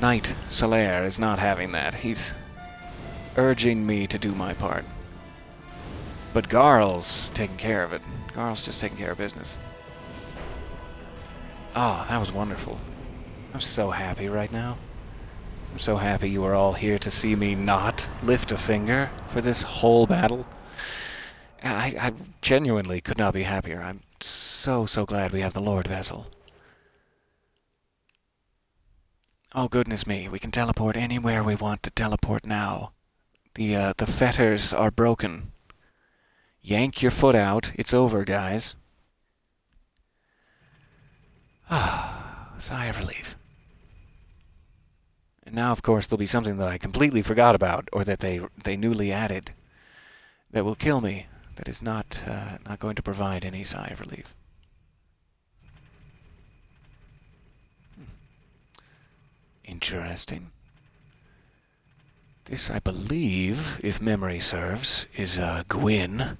Knight Lautrec is not having that. He's urging me to do my part. But Garl's taking care of it. Garl's just taking care of business. Oh, that was wonderful. I'm so happy right now. I'm so happy you are all here to see me not lift a finger for this whole battle. I genuinely could not be happier. I'm so glad we have the Lord Vessel. Oh, goodness me. We can teleport anywhere we want to teleport now. The fetters are broken. Yank your foot out. It's over, guys. Ah, sigh of relief. And now, of course, there'll be something that I completely forgot about, or that they newly added, that will kill me. That is not going to provide any sigh of relief. Interesting. This, I believe, if memory serves, is Gwyn,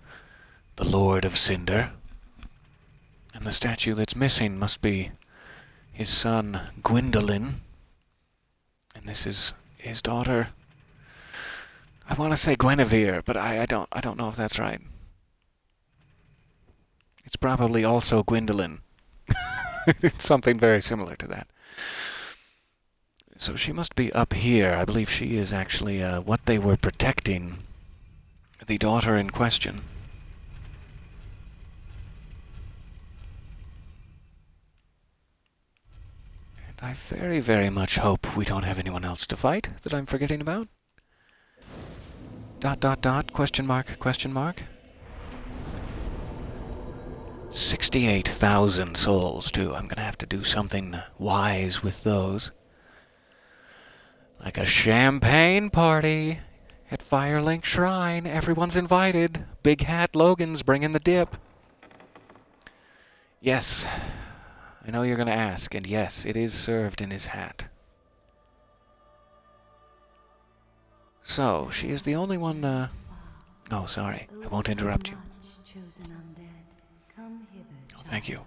the Lord of Cinder. And the statue that's missing must be his son, Gwyndolin. And this is his daughter. I want to say Guinevere, but I don't know if that's right. It's probably also Gwyndolin. It's something very similar to that. So she must be up here. I believe she is actually what they were protecting, the daughter in question. I very, very much hope we don't have anyone else to fight that I'm forgetting about. ... question mark, question mark. 68,000 souls, too. I'm gonna have to do something wise with those. Like a champagne party at Firelink Shrine. Everyone's invited. Big Hat Logan's bringing the dip. Yes, I know you're gonna ask, and yes, it is served in his hat. So, she is the only one, Oh, sorry. I won't interrupt you. Oh, thank you.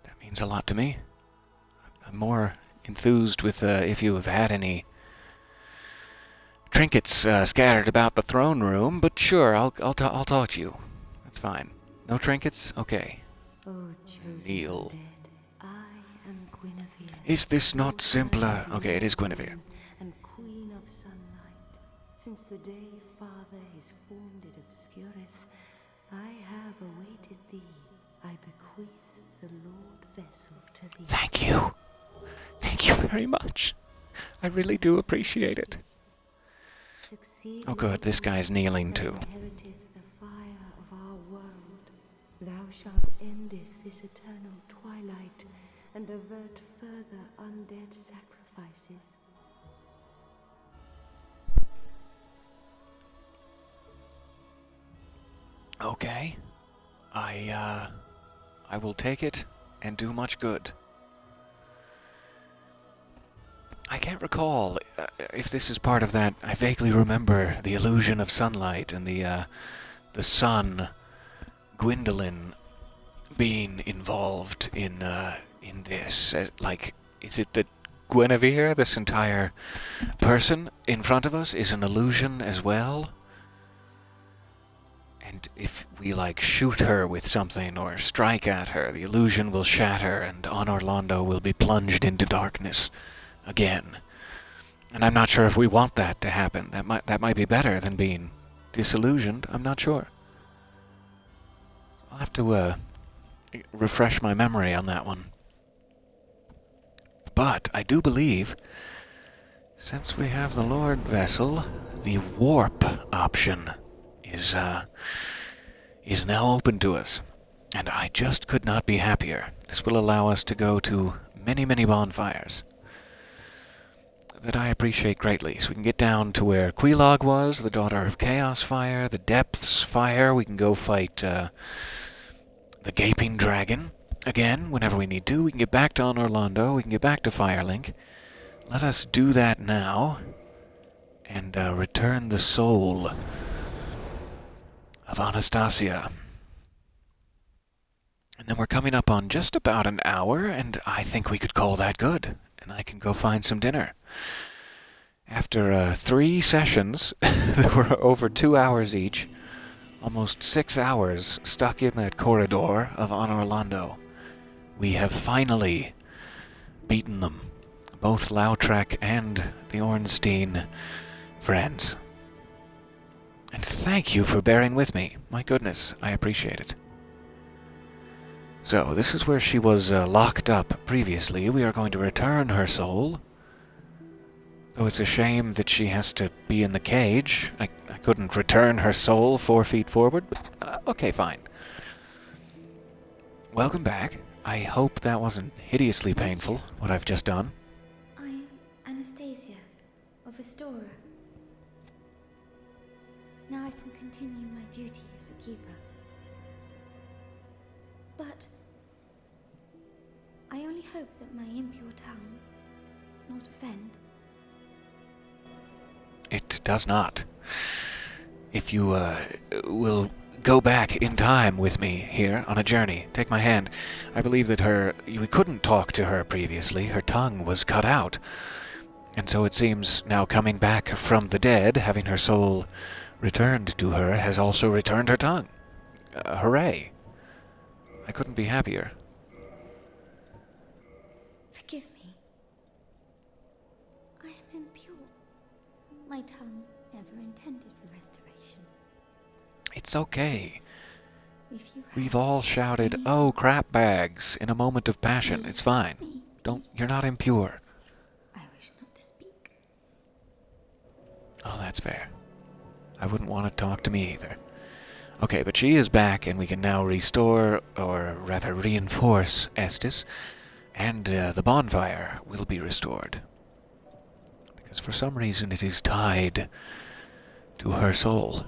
That means a lot to me. I'm more enthused with, if you have had any trinkets scattered about the throne room, but sure, I'll talk to you. That's fine. No trinkets? Okay. Kneel. Is this not simpler? Okay, it is Guinevere. And Queen of Sunlight, since the day Father his formed it obscureth, I have awaited thee. I bequeath the Lord vessel to thee. Thank you. Thank you very much. I really do appreciate it. Oh good, this guy's kneeling too. Inheriteth the fire of our world. Thou shalt endeth this eternal twilight, and avert further undead sacrifices. Okay. I will take it and do much good. I can't recall if this is part of that. I vaguely remember the illusion of sunlight and the sun, Gwendolyn, being involved in this. Like, is it that Guinevere, this entire person in front of us, is an illusion as well? And if we, like, shoot her with something or strike at her, the illusion will shatter and Anor Londo will be plunged into darkness again. And I'm not sure if we want that to happen. That might be better than being disillusioned. I'm not sure. I'll have to refresh my memory on that one. But I do believe, since we have the Lord Vessel, the warp option is now open to us. And I just could not be happier. This will allow us to go to many, many bonfires that I appreciate greatly. So we can get down to where Quelaag was, the Daughter of Chaos Fire, the Depths Fire. We can go fight the Gaping Dragon again whenever we need to. We can get back to Anor Londo. We can get back to Firelink. Let us do that now and return the soul of Anastasia. And then we're coming up on just about an hour, and I think we could call that good. And I can go find some dinner. After 3 sessions that were over 2 hours each, almost 6 hours stuck in that corridor of Anor Londo, we have finally beaten them. Both Lautrec and the Ornstein friends. And thank you for bearing with me. My goodness, I appreciate it. So, this is where she was locked up previously. We are going to return her soul. Though it's a shame that she has to be in the cage. I couldn't return her soul 4 feet forward, but okay, fine. Welcome back. I hope that wasn't hideously painful, what I've just done. I'm Anastasia, of Astora. Now I can continue my duty as a keeper. But I only hope that my impure tongue does not offend. It does not. If you will go back in time with me here on a journey, take my hand. I believe that we couldn't talk to her previously. Her tongue was cut out. And so it seems now coming back from the dead, having her soul returned to her, has also returned her tongue. Hooray. I couldn't be happier. Forgive me. I am impure. My tongue never intended for restoration. It's okay. If you We've all shouted, "Oh, crap bags," in a moment of passion. It's fine. You're not impure. I wish not to speak. Oh, that's fair. I wouldn't want to talk to me either. Okay, but she is back, and we can now restore, or rather reinforce, Estes, and the bonfire will be restored. Because for some reason it is tied to her soul.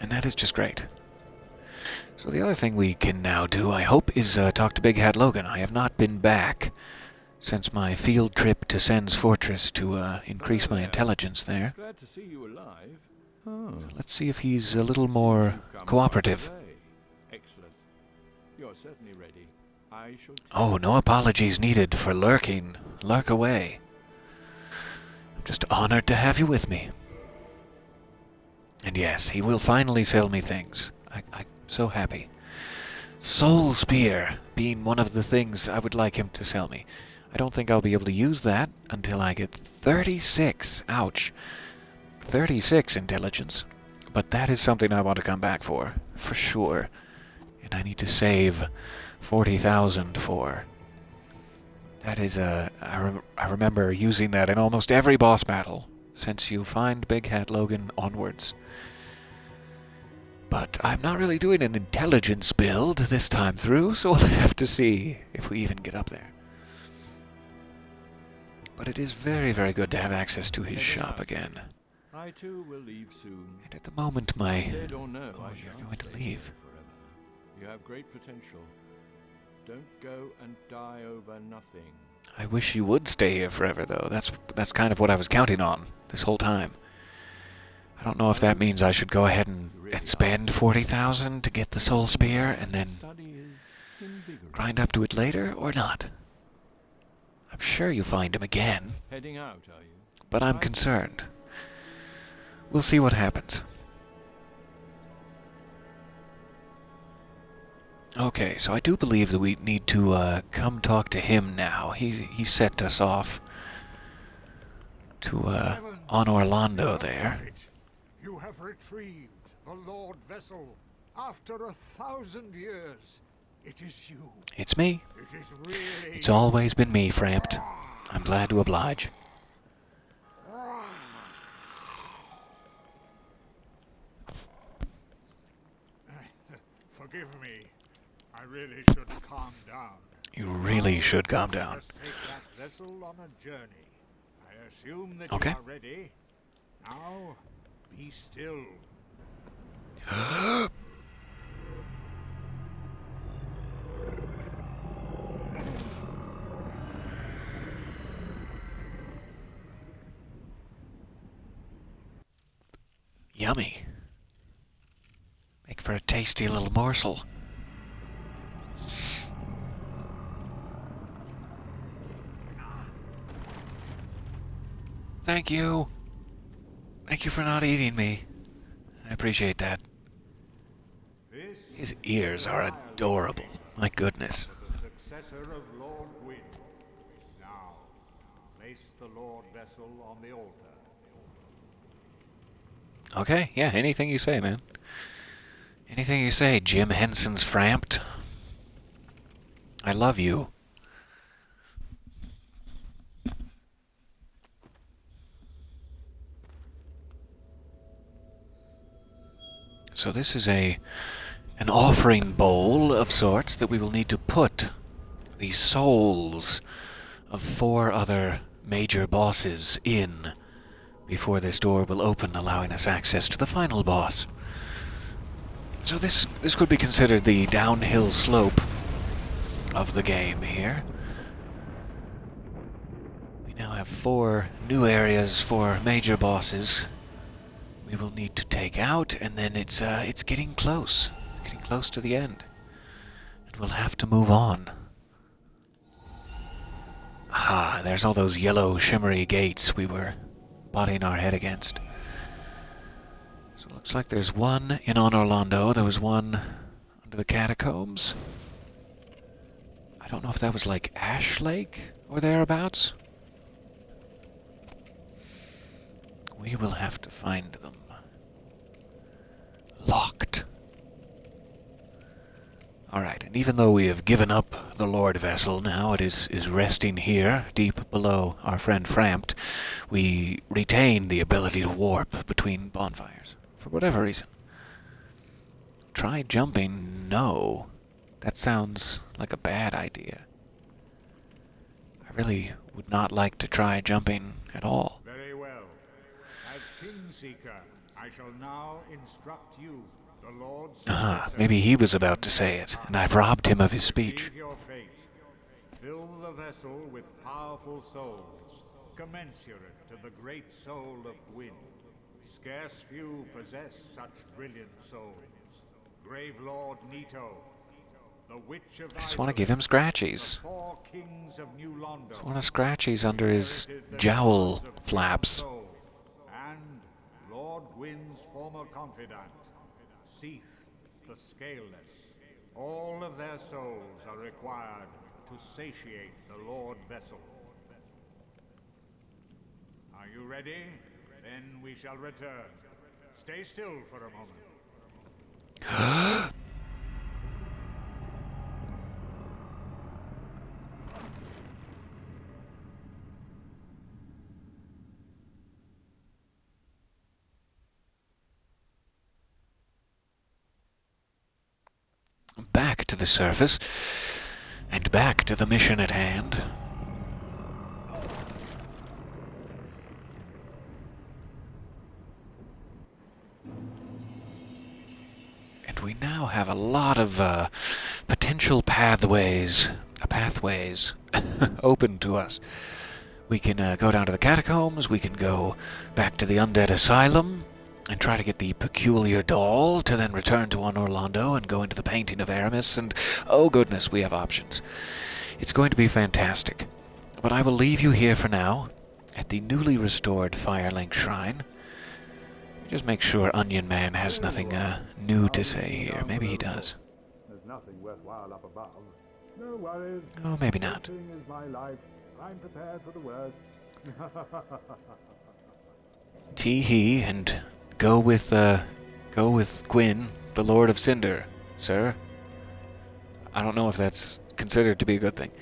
And that is just great. So the other thing we can now do, I hope, is talk to Big Hat Logan. I have not been back since my field trip to Sen's Fortress to increase my intelligence there. Glad to see you alive. So let's see if he's a little more cooperative. Excellent. You're certainly ready. I shall. Oh, no apologies needed for lurking. Lurk away. I'm just honored to have you with me. And yes, he will finally sell me things. I'm so happy. Soul Spear being one of the things I would like him to sell me. I don't think I'll be able to use that until I get 36. Ouch. 36 intelligence. But that is something I want to come back for sure. And I need to save 40,000 for. That is I remember using that in almost every boss battle since you find Big Hat Logan onwards. But I'm not really doing an intelligence build this time through, so we'll have to see if we even get up there. But it is very, very good to have access to his shop again. I too will leave soon. And at the moment my... Dead or no, Oh, I you're shall going to stay leave. here forever. You have great potential. Don't go and die over nothing. I wish you would stay here forever, though. That's kind of what I was counting on this whole time. I don't know if that means I should go ahead and spend 40,000 to get the Soul Spear and then Study is invigorating. grind up to it later, or not. I'm sure you find him again, Heading out, are you? but I'm concerned. We'll see what happens. Okay, so I do believe that we need to come talk to him now. He sent us off to Anor Londo there. You have retrieved the Lord Vessel after 1,000 years. It is you. It's me. It is really. It's always been me, Frampt. I'm glad to oblige. Forgive me. I really should calm down. You really should calm down. Let's take that vessel on a journey. I assume that Okay. you are ready. Now, be still. Yummy. Make for a tasty little morsel. Thank you. Thank you for not eating me. I appreciate that. This His ears are adorable. My goodness. the successor of Lord Gwyn. Now, place the Lord Vessel on the altar. Okay, yeah, anything you say, man. Anything you say, Jim Henson's Frampt. I love you. So this is an offering bowl of sorts that we will need to put the souls of 4 other major bosses in before this door will open, allowing us access to the final boss. So this could be considered the downhill slope of the game here. We now have 4 new areas for major bosses we will need to take out, and then it's getting close to the end, and we'll have to move on. Ah, there's all those yellow shimmery gates we were butting our head against. So it looks like there's one in Anor Londo. There was one under the catacombs. I don't know if that was like Ash Lake or thereabouts. We will have to find them. Locked. Alright, and even though we have given up the Lord vessel now. It is resting here, deep below our friend Frampt. We retain the ability to warp between bonfires, for whatever reason. Try jumping? No. That sounds like a bad idea. I really would not like to try jumping at all. Very well. As Kingseeker, I shall now instruct you, the Lord's Maybe he was about to say it, and I've robbed him of his speech. Achieve your fate. Fill the vessel with powerful souls, commensurate to the great soul of Gwyn. Scarce few possess such brilliant souls. Grave Lord Nito, the Witch of I just want to give him scratchies. the 4 kings of New Londo. Just want to scratchies under his jowl flaps. And Lord Gwyn's former confidant, Seath the Scaleless. All of their souls are required to satiate the Lord Vessel. Are you ready? Then we shall return. Stay still for a moment. Back to the surface, and back to the mission at hand. And we now have a lot of potential pathways open to us. We can go down to the catacombs, we can go back to the undead asylum, and try to get the peculiar doll, to then return to Anor Londo and go into the painting of Aramis, and oh goodness, we have options. It's going to be fantastic. But I will leave you here for now, at the newly restored Firelink Shrine. Just make sure Onion Man has nothing new to say here. Maybe he does. There's nothing worthwhile up above. No worries. Oh, maybe not. Everything is my life. I'm prepared for the worst. Tee-hee, and go with Gwyn, the Lord of Cinder, sir. I don't know if that's considered to be a good thing.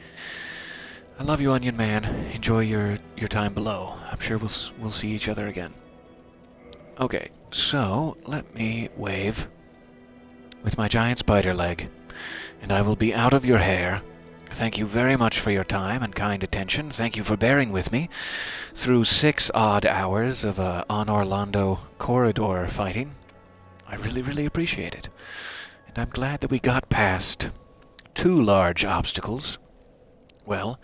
I love you, Onion Man. Enjoy your time below. I'm sure we'll see each other again. Okay, so let me wave with my giant spider leg, and I will be out of your hair. Thank you very much for your time and kind attention. Thank you for bearing with me through 6 odd hours of Anor Londo corridor fighting. I really, really appreciate it. And I'm glad that we got past 2 large obstacles. Well,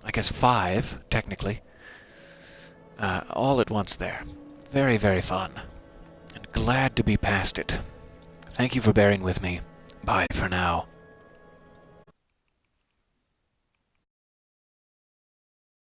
I guess 5, technically. All at once there. Very, very fun. And glad to be past it. Thank you for bearing with me. Bye for now.